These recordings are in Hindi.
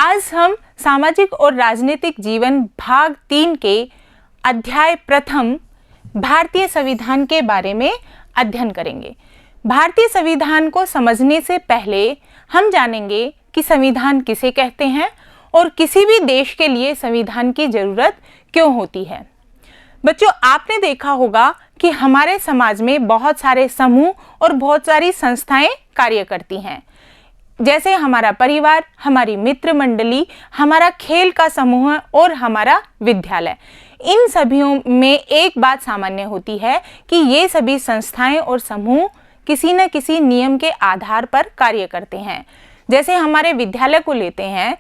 आज हम सामाजिक और राजनीतिक जीवन भाग 3 के अध्याय प्रथम भारतीय संविधान के बारे में अध्ययन करेंगे। भारतीय संविधान को समझने से पहले हम जानेंगे कि संविधान किसे कहते हैं और किसी भी देश के लिए संविधान की जरूरत क्यों होती है। बच्चों, आपने देखा होगा कि हमारे समाज में बहुत सारे समूह और बहुत सारी संस्थाएं कार्य करती हैं, जैसे हमारा परिवार, हमारी मित्र मंडली, हमारा खेल का समूह और हमारा विद्यालय। इन सभी में एक बात सामान्य होती है कि ये सभी संस्थाएं और समूह किसी न किसी नियम के आधार पर कार्य करते हैं। जैसे हमारे विद्यालय को लेते हैं,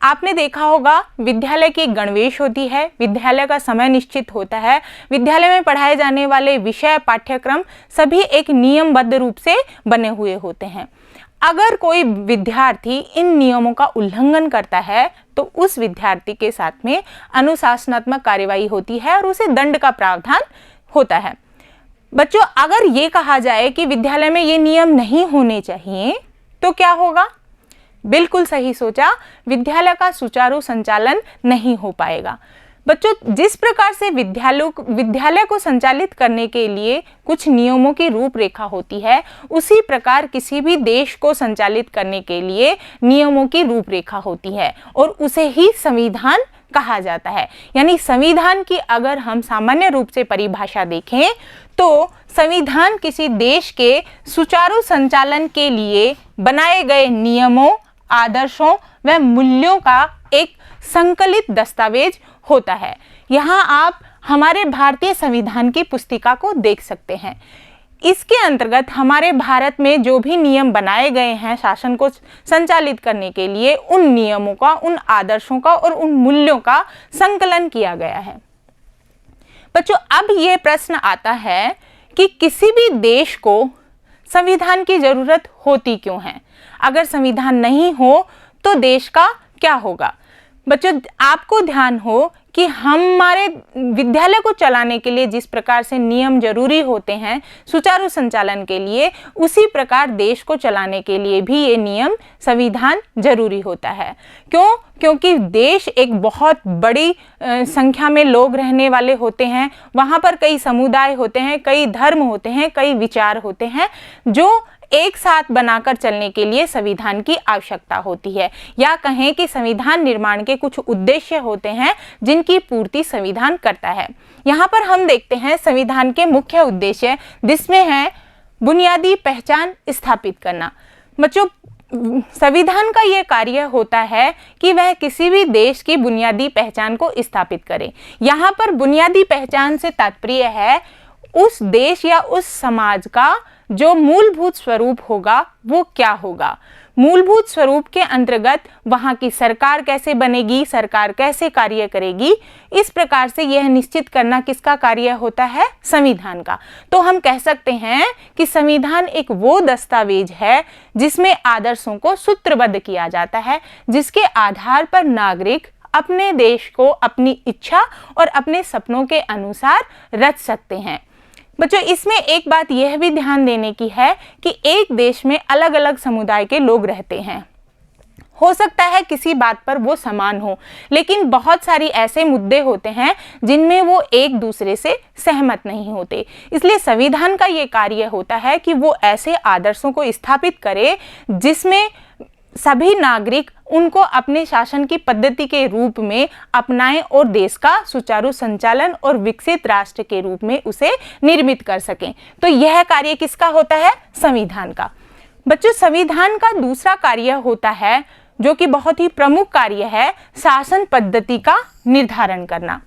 आपने देखा होगा विद्यालय की एक गणवेश होती है, विद्यालय का समय निश्चित होता है, विद्यालय में पढ़ाए जाने वाले विषय पाठ्यक्रम सभी एक नियमबद्ध रूप से बने हुए होते हैं। अगर कोई विद्यार्थी इन नियमों का उल्लंघन करता है तो उस विद्यार्थी के साथ में अनुशासनात्मक कार्यवाही होती है और उसे दंड का प्रावधान होता है। बच्चों, अगर ये कहा जाए कि विद्यालय में ये नियम नहीं होने चाहिए तो क्या होगा? बिल्कुल सही सोचा, विद्यालय का सुचारू संचालन नहीं हो पाएगा। बच्चों, जिस प्रकार से विद्यालय को संचालित करने के लिए कुछ नियमों की रूपरेखा होती है, उसी प्रकार किसी भी देश को संचालित करने के लिए नियमों की रूपरेखा होती है और उसे ही संविधान कहा जाता है। यानी संविधान की अगर हम सामान्य रूप से परिभाषा देखें तो संविधान किसी देश के सुचारू संचालन के लिए बनाए गए नियमों, आदर्शों व मूल्यों का एक संकलित दस्तावेज होता है। यहाँ आप हमारे भारतीय संविधान की पुस्तिका को देख सकते हैं। इसके अंतर्गत हमारे भारत में जो भी नियम बनाए गए हैं शासन को संचालित करने के लिए, उन नियमों का, उन आदर्शों का और उन मूल्यों का संकलन किया गया है। बच्चों, अब ये प्रश्न आता है कि किसी भी देश को संविधान की जरूरत होती क्यों है? अगर संविधान नहीं हो तो देश का क्या होगा? बच्चों, आपको ध्यान हो कि हमारे विद्यालय को चलाने के लिए जिस प्रकार से नियम जरूरी होते हैं सुचारू संचालन के लिए, उसी प्रकार देश को चलाने के लिए भी ये नियम, संविधान जरूरी होता है। क्यों? क्योंकि देश एक बहुत बड़ी संख्या में लोग रहने वाले होते हैं, वहाँ पर कई समुदाय होते हैं, कई धर्म होते हैं, कई विचार होते हैं, जो एक साथ बनाकर चलने के लिए संविधान की आवश्यकता होती है। या कहें कि संविधान निर्माण के कुछ उद्देश्य होते हैं जिनकी पूर्ति संविधान करता है। यहाँ पर हम देखते हैं संविधान के मुख्य उद्देश्य, जिसमें है बुनियादी पहचान स्थापित करना। बच्चों, संविधान का ये कार्य होता है कि वह किसी भी देश की बुनियादी पहचान को स्थापित करे। यहाँ पर बुनियादी पहचान से तात्पर्य है उस देश या उस समाज का जो मूलभूत स्वरूप होगा वो क्या होगा। मूलभूत स्वरूप के अंतर्गत वहाँ की सरकार कैसे बनेगी, सरकार कैसे कार्य करेगी, इस प्रकार से यह निश्चित करना किसका कार्य होता है? संविधान का। तो हम कह सकते हैं कि संविधान एक वो दस्तावेज है जिसमें आदर्शों को सूत्रबद्ध किया जाता है, जिसके आधार पर नागरिक अपने देश को अपनी इच्छा और अपने सपनों के अनुसार रच सकते हैं। बच्चों, इसमें एक बात यह भी ध्यान देने की है कि एक देश में अलग अलग समुदाय के लोग रहते हैं। हो सकता है किसी बात पर वो समान हो, लेकिन बहुत सारी ऐसे मुद्दे होते हैं जिनमें वो एक दूसरे से सहमत नहीं होते। इसलिए संविधान का ये कार्य होता है कि वो ऐसे आदर्शों को स्थापित करे जिसमें सभी नागरिक उनको अपने शासन की पद्धति के रूप में अपनाएं और देश का सुचारू संचालन और विकसित राष्ट्र के रूप में उसे निर्मित कर सकें। तो यह कार्य किसका होता है? संविधान का। बच्चों, संविधान का दूसरा कार्य होता है, जो कि बहुत ही प्रमुख कार्य है, शासन पद्धति का निर्धारण करना।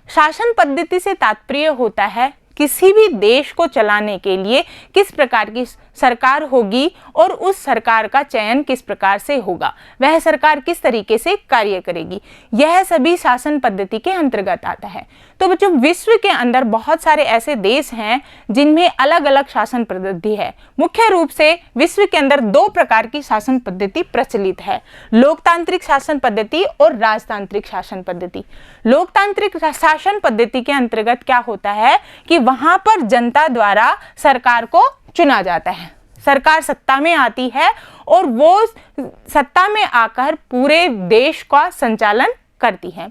शासन पद्धति से तात्पर्य होता है किसी भी देश को चलाने के लिए किस प्रकार की सरकार होगी और उस सरकार का चयन किस प्रकार से होगा, वह सरकार किस तरीके से कार्य करेगी, यह सभी शासन पद्धति के अंतर्गत आता है। तो बच्चों, विश्व के अंदर बहुत सारे ऐसे देश हैं जिनमें अलग अलग शासन पद्धति है। मुख्य रूप से विश्व के अंदर दो प्रकार की शासन पद्धति प्रचलित है, लोकतांत्रिक शासन पद्धति और राजतांत्रिक शासन पद्धति। लोकतांत्रिक शासन पद्धति के अंतर्गत क्या होता है कि वहां पर जनता द्वारा सरकार को चुना जाता है। सरकार सत्ता में आती है और वो सत्ता में आकर पूरे देश का संचालन करती है।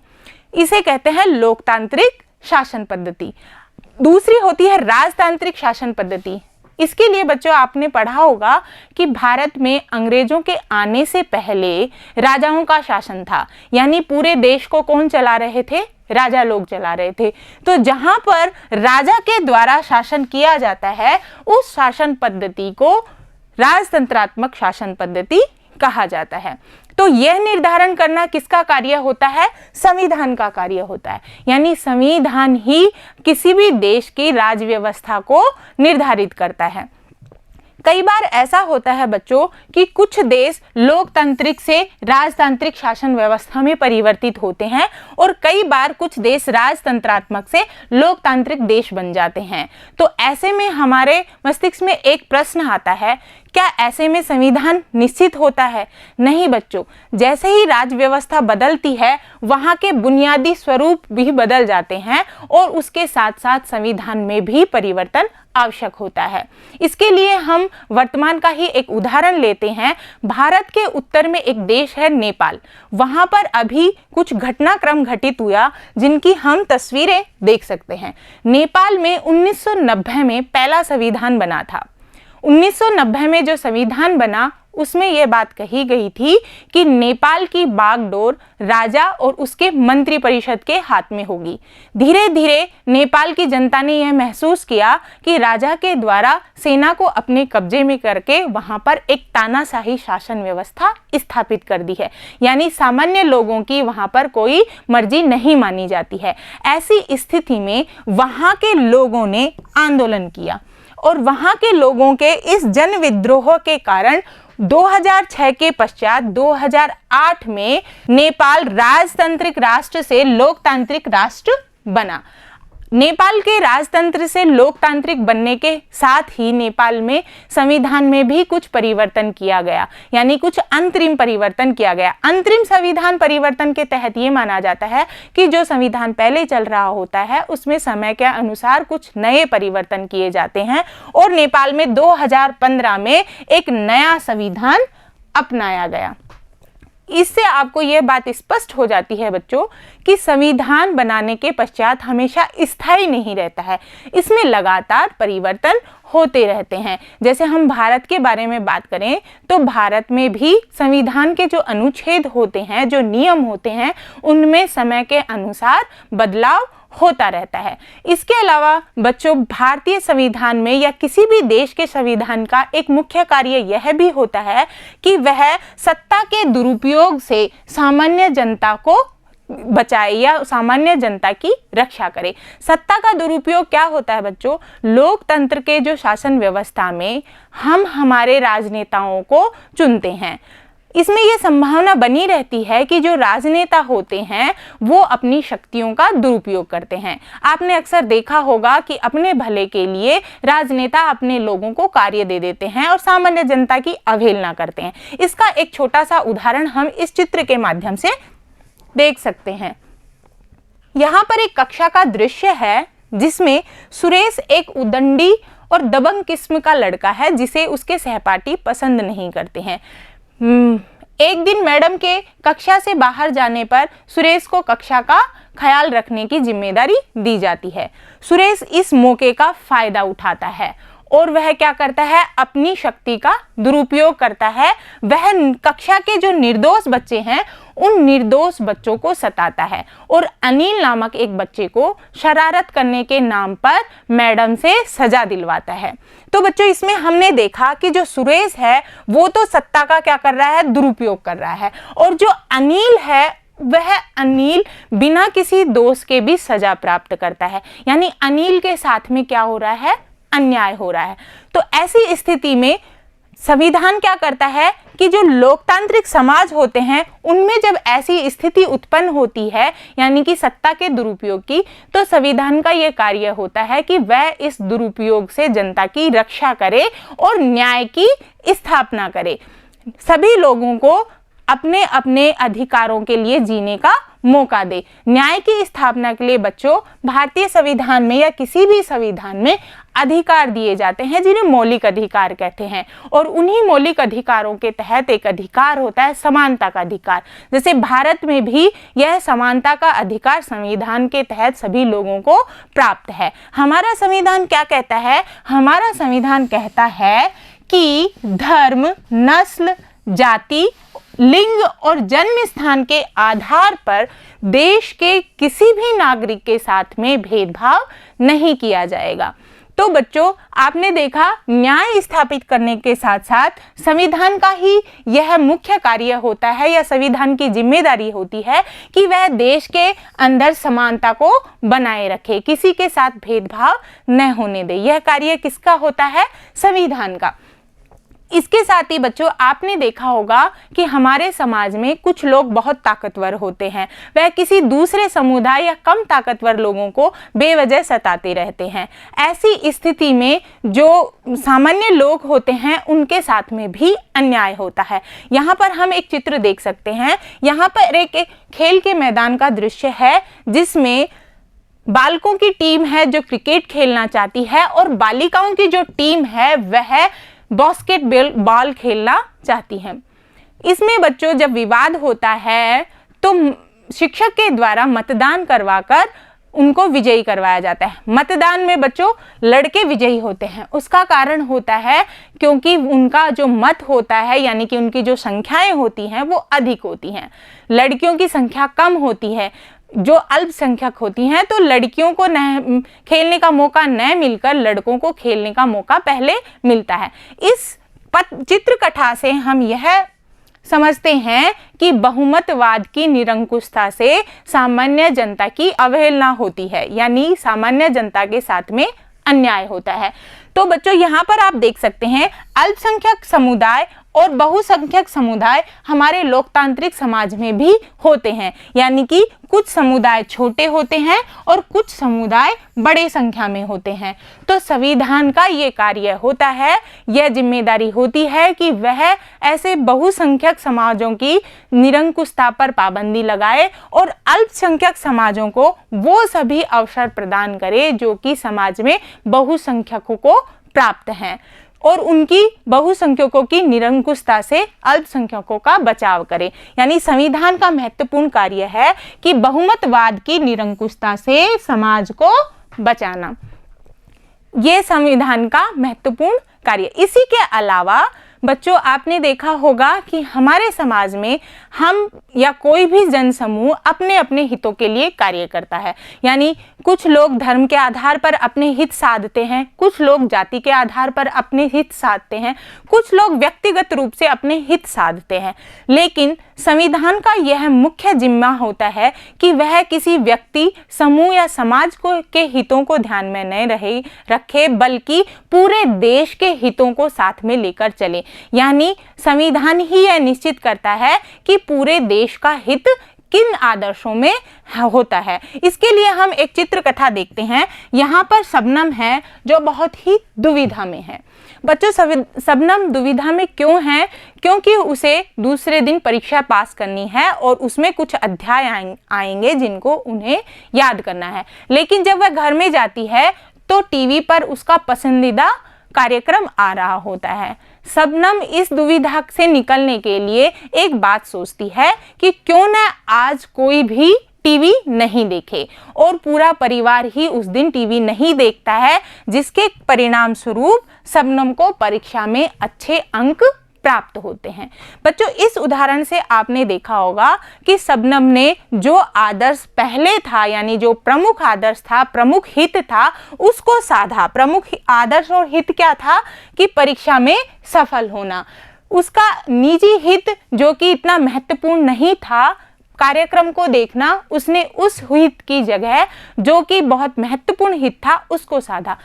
इसे कहते हैं लोकतांत्रिक शासन पद्धति। दूसरी होती है राजतांत्रिक शासन पद्धति। इसके लिए बच्चों आपने पढ़ा होगा कि भारत में अंग्रेजों के आने से पहले राजाओं का शासन था, यानी पूरे देश को कौन चला रहे थे? राजा लोग चला रहे थे। तो जहां पर राजा के द्वारा शासन किया जाता है उस शासन पद्धति को राजतंत्रात्मक शासन पद्धति कहा जाता है। तो यह निर्धारण करना किसका कार्य होता है? संविधान का कार्य होता है, यानी संविधान ही किसी भी देश की राज्य व्यवस्था को निर्धारित करता है। कई बार ऐसा होता है बच्चों कि कुछ देश लोकतांत्रिक से राजतांत्रिक शासन व्यवस्था में परिवर्तित होते हैं और कई बार कुछ देश राजतंत्रात्मक से लोकतांत्रिक देश बन जाते हैं। तो ऐसे में हमारे मस्तिष्क में एक प्रश्न आता है, क्या ऐसे में संविधान निश्चित होता है? नहीं बच्चों, जैसे ही राज्य व्यवस्था बदलती है वहाँ के बुनियादी स्वरूप भी बदल जाते हैं और उसके साथ साथ संविधान में भी परिवर्तन आवश्यक होता है। इसके लिए हम वर्तमान का ही एक उदाहरण लेते हैं। भारत के उत्तर में एक देश है नेपाल। वहाँ पर अभी कुछ घटनाक्रम घटित हुआ जिनकी हम तस्वीरें देख सकते हैं। नेपाल में 1990 में पहला संविधान बना था। 1990 में जो संविधान बना उसमें यह बात कही गई थी कि नेपाल की बागडोर राजा और उसके मंत्रिपरिषद के हाथ में होगी। धीरे धीरे नेपाल की जनता ने यह महसूस किया कि राजा के द्वारा सेना को अपने कब्जे में करके वहां पर एक तानाशाही शासन व्यवस्था स्थापित कर दी है, यानी सामान्य लोगों की वहां पर कोई मर्जी नहीं मानी जाती है। ऐसी स्थिति में वहां के लोगों ने आंदोलन किया और वहां के लोगों के इस जन विद्रोह के कारण 2006 के पश्चात 2008 में नेपाल राजतांत्रिक राष्ट्र से लोकतांत्रिक राष्ट्र बना। नेपाल के राजतंत्र से लोकतांत्रिक बनने के साथ ही नेपाल में संविधान में भी कुछ परिवर्तन किया गया, यानी कुछ अंतरिम परिवर्तन किया गया। अंतरिम संविधान परिवर्तन के तहत ये माना जाता है कि जो संविधान पहले चल रहा होता है उसमें समय के अनुसार कुछ नए परिवर्तन किए जाते हैं और नेपाल में 2015 में एक नया संविधान अपनाया गया। इससे आपको यह बात स्पष्ट हो जाती है बच्चों कि संविधान बनाने के पश्चात हमेशा स्थायी नहीं रहता है, इसमें लगातार परिवर्तन होते रहते हैं। जैसे हम भारत के बारे में बात करें तो भारत में भी संविधान के जो अनुच्छेद होते हैं, जो नियम होते हैं, उनमें समय के अनुसार बदलाव होता रहता है। इसके अलावा बच्चों भारतीय संविधान में या किसी भी देश के संविधान का एक मुख्य कार्य यह भी होता है कि वह सत्ता के दुरुपयोग से सामान्य जनता को बचाए या सामान्य जनता की रक्षा करे। सत्ता का दुरुपयोग क्या होता है बच्चों? लोकतंत्र के जो शासन व्यवस्था में हम हमारे राजनेताओं को चुनते हैं, इसमें यह संभावना बनी रहती है कि जो राजनेता होते हैं वो अपनी शक्तियों का दुरुपयोग करते हैं। आपने अक्सर देखा होगा कि अपने भले के लिए राजनेता अपने लोगों को कार्य दे देते हैं और सामान्य जनता की अवहेलना करते हैं। इसका एक छोटा सा उदाहरण हम इस चित्र के माध्यम से देख सकते हैं। यहाँ पर एक कक्षा का दृश्य है जिसमें सुरेश एक उदंडी और दबंग किस्म का लड़का है जिसे उसके सहपाठी पसंद नहीं करते हैं। एक दिन मैडम के कक्षा से बाहर जाने पर सुरेश को कक्षा का ख्याल रखने की जिम्मेदारी दी जाती है। सुरेश इस मौके का फायदा उठाता है और वह क्या करता है? अपनी शक्ति का दुरुपयोग करता है। वह कक्षा के जो निर्दोष बच्चे हैं उन निर्दोष बच्चों को सताता है और अनिल नामक एक बच्चे को शरारत करने के नाम पर मैडम से सजा दिलवाता है। तो बच्चों इसमें हमने देखा कि जो सुरेश है वो तो सत्ता का क्या कर रहा है? दुरुपयोग कर रहा है, और जो अनिल है वह अनिल बिना किसी दोष के भी सजा प्राप्त करता है, यानी अनिल के साथ में क्या हो रहा है? अन्याय हो रहा है। तो ऐसी स्थिति में संविधान क्या करता है कि जो लोकतांत्रिक समाज होते हैं उनमें जब ऐसी स्थिति उत्पन्न होती है यानी कि सत्ता के दुरुपयोग की, तो संविधान का यह कार्य होता है कि वह इस दुरुपयोग से जनता की रक्षा करे और न्याय की स्थापना करे, सभी लोगों को अपने अपने अधिकारों के लिए जीने का मौका दे। न्याय की स्थापना के लिए बच्चों भारतीय संविधान में या किसी भी संविधान में अधिकार दिए जाते हैं जिन्हें मौलिक अधिकार कहते हैं। और उन्हीं मौलिक अधिकारों के तहत एक अधिकार होता है समानता का अधिकार। जैसे भारत में भी यह समानता का अधिकार संविधान के तहत सभी लोगों को प्राप्त है। हमारा संविधान क्या कहता है? हमारा संविधान कहता है कि धर्म, नस्ल, जाति, लिंग और जन्म स्थान के आधार पर देश के किसी भी नागरिक के साथ में भेदभाव नहीं किया जाएगा। तो बच्चों, आपने देखा न्याय स्थापित करने के साथ साथ संविधान का ही यह मुख्य कार्य होता है या संविधान की जिम्मेदारी होती है कि वह देश के अंदर समानता को बनाए रखे, किसी के साथ भेदभाव न होने दे। यह कार्य किसका होता है? संविधान का। इसके साथ ही बच्चों, आपने देखा होगा कि हमारे समाज में कुछ लोग बहुत ताकतवर होते हैं, वह किसी दूसरे समुदाय या कम ताकतवर लोगों को बेवजह सताते रहते हैं। ऐसी स्थिति में जो सामान्य लोग होते हैं उनके साथ में भी अन्याय होता है। यहाँ पर हम एक चित्र देख सकते हैं। यहाँ पर एक खेल के मैदान का दृश्य है जिसमें बालकों की टीम है जो क्रिकेट खेलना चाहती है और बालिकाओं की जो टीम है वह बास्केटबॉल खेलना चाहती हैं। इसमें बच्चों जब विवाद होता है तो शिक्षक के द्वारा मतदान करवाकर उनको विजयी करवाया जाता है। मतदान में बच्चों लड़के विजयी होते हैं। उसका कारण होता है क्योंकि उनका जो मत होता है यानी कि उनकी जो संख्याएं होती हैं वो अधिक होती हैं। लड़कियों की संख्या कम होती है, जो अल्पसंख्यक होती हैं, तो लड़कियों को खेलने का मौका न मिलकर लड़कों को खेलने का मौका पहले मिलता है। इस चित्रकथा से हम यह समझते हैं कि बहुमतवाद की निरंकुशता से सामान्य जनता की अवहेलना होती है, यानी सामान्य जनता के साथ में अन्याय होता है। तो बच्चों यहाँ पर आप देख सकते हैं अल्पसंख्यक समुदाय और बहुसंख्यक समुदाय हमारे लोकतांत्रिक समाज में भी होते हैं, यानी कि कुछ समुदाय छोटे होते हैं और कुछ समुदाय बड़े संख्या में होते हैं। तो संविधान का ये कार्य होता है, यह जिम्मेदारी होती है कि वह ऐसे बहुसंख्यक समाजों की निरंकुशता पर पाबंदी लगाए और अल्पसंख्यक समाजों को वो सभी अवसर प्रदान करे जो कि समाज में बहुसंख्यकों को प्राप्त हैं और उनकी बहुसंख्यकों की निरंकुशता से अल्पसंख्यकों का बचाव करे। यानी संविधान का महत्वपूर्ण कार्य है कि बहुमतवाद की निरंकुशता से समाज को बचाना, ये संविधान का महत्वपूर्ण कार्य। इसी के अलावा बच्चों आपने देखा होगा कि हमारे समाज में हम या कोई भी जनसमूह अपने अपने हितों के लिए कार्य करता है। यानी कुछ लोग धर्म के आधार पर अपने हित साधते हैं, कुछ लोग जाति के आधार पर अपने हित साधते हैं, कुछ लोग व्यक्तिगत रूप से अपने हित साधते हैं। लेकिन संविधान का यह मुख्य जिम्मा होता है कि वह किसी व्यक्ति, समूह या समाज के हितों को ध्यान में न रखे बल्कि पूरे देश के हितों को साथ में लेकर चले। यानी संविधान ही यह निश्चित करता है कि पूरे देश का हित किन आदर्शों में होता है। इसके लिए हम एक चित्रकथा देखते हैं। यहाँ पर शबनम है जो बहुत ही दुविधा में है। बच्चों शबनम दुविधा में क्यों है? क्योंकि उसे दूसरे दिन परीक्षा पास करनी है और उसमें कुछ अध्याय आएंगे जिनको उन्हें याद करना है। लेकिन जब वह घर में जाती है तो टीवी पर उसका पसंदीदा कार्यक्रम आ रहा होता है। शबनम इस दुविधा से निकलने के लिए एक बात सोचती है कि क्यों न आज कोई भी टीवी नहीं देखे, और पूरा परिवार ही उस दिन टीवी नहीं देखता है, जिसके परिणाम स्वरूप शबनम को परीक्षा में अच्छे अंक प्राप्त होते हैं। बच्चों इस उदाहरण से आपने देखा होगा कि शबनम ने जो आदर्श पहले था, यानी जो प्रमुख आदर्श था, प्रमुख हित था, उसको साधा। प्रमुख आदर्श और हित क्या था कि परीक्षा में सफल होना। उसका निजी हित जो कि इतना महत्वपूर्ण नहीं था, कार्यक्रम को देखना, उसने उस हित की जगह जो कि बहुत महत्वपूर्ण हित था उसको साधा।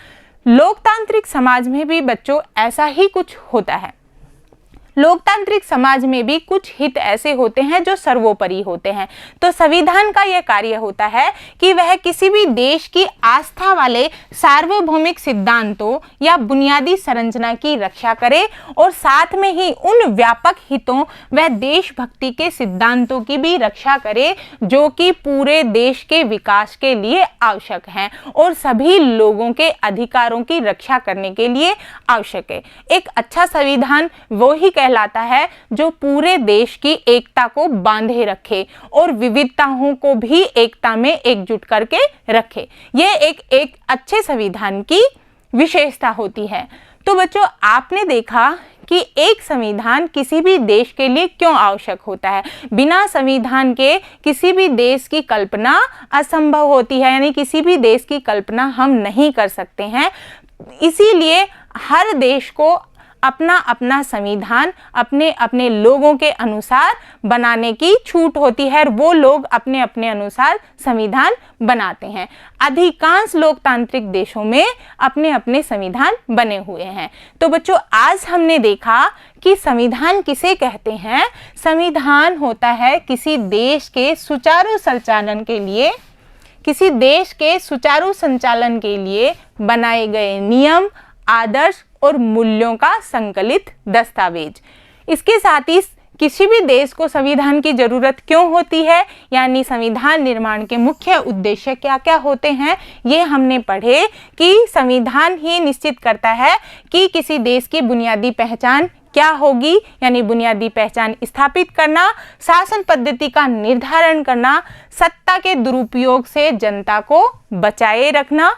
लोकतांत्रिक समाज में भी बच्चों ऐसा ही कुछ होता है। लोकतांत्रिक समाज में भी कुछ हित ऐसे होते हैं जो सर्वोपरि होते हैं। तो संविधान का यह कार्य होता है कि वह किसी भी देश की आस्था वाले सार्वभौमिक सिद्धांतों या बुनियादी संरचना की रक्षा करे और साथ में ही उन व्यापक हितों व देशभक्ति के सिद्धांतों की भी रक्षा करे जो कि पूरे देश के विकास के लिए आवश्यक हैं और सभी लोगों के अधिकारों की रक्षा करने के लिए आवश्यक है। एक अच्छा संविधान वो ही कहलाता है जो पूरे देश की एकता को बांधे रखे और विविधताओं को भी एकता में एकजुट करके रखे। ये एक अच्छे संविधान की विशेषता होती है। तो बच्चों, आपने देखा कि एक संविधान किसी भी देश के लिए क्यों आवश्यक होता है। बिना संविधान के किसी भी देश की कल्पना असंभव होती है, यानी किसी भी देश की कल्पना हम नहीं कर सकते हैं। इसीलिए हर देश को अपना अपना संविधान अपने अपने लोगों के अनुसार बनाने की छूट होती है और वो लोग अपने अपने अनुसार संविधान बनाते हैं। अधिकांश लोकतांत्रिक देशों में अपने अपने संविधान बने हुए हैं। तो बच्चों, आज हमने देखा कि संविधान किसे कहते हैं। संविधान होता है किसी देश के सुचारू संचालन के लिए बनाए गए नियम, आदर्श और मूल्यों का संकलित दस्तावेज। इसके साथ ही किसी भी देश को संविधान की जरूरत क्यों होती है, यानी संविधान निर्माण के मुख्य उद्देश्य क्या क्या होते हैं, ये हमने पढ़े कि संविधान ही निश्चित करता है कि किसी देश की बुनियादी पहचान क्या होगी, यानी बुनियादी पहचान स्थापित करना, शासन पद्धति का निर्धारण करना, सत्ता के दुरुपयोग से जनता को बचाए रखना,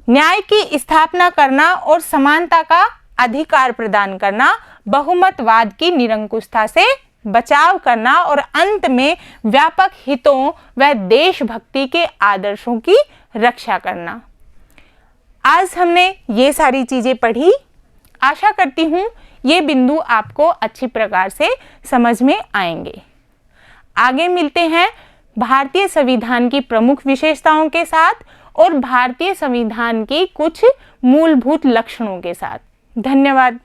न्याय की स्थापना करना और समानता का अधिकार प्रदान करना, बहुमतवाद की निरंकुशता से बचाव करना और अंत में व्यापक हितों व देशभक्ति के आदर्शों की रक्षा करना। आज हमने ये सारी चीजें पढ़ी। आशा करती हूँ ये बिंदु आपको अच्छी प्रकार से समझ में आएंगे। आगे मिलते हैं भारतीय संविधान की प्रमुख विशेषताओं के साथ और भारतीय संविधान के कुछ मूलभूत लक्षणों के साथ। धन्यवाद।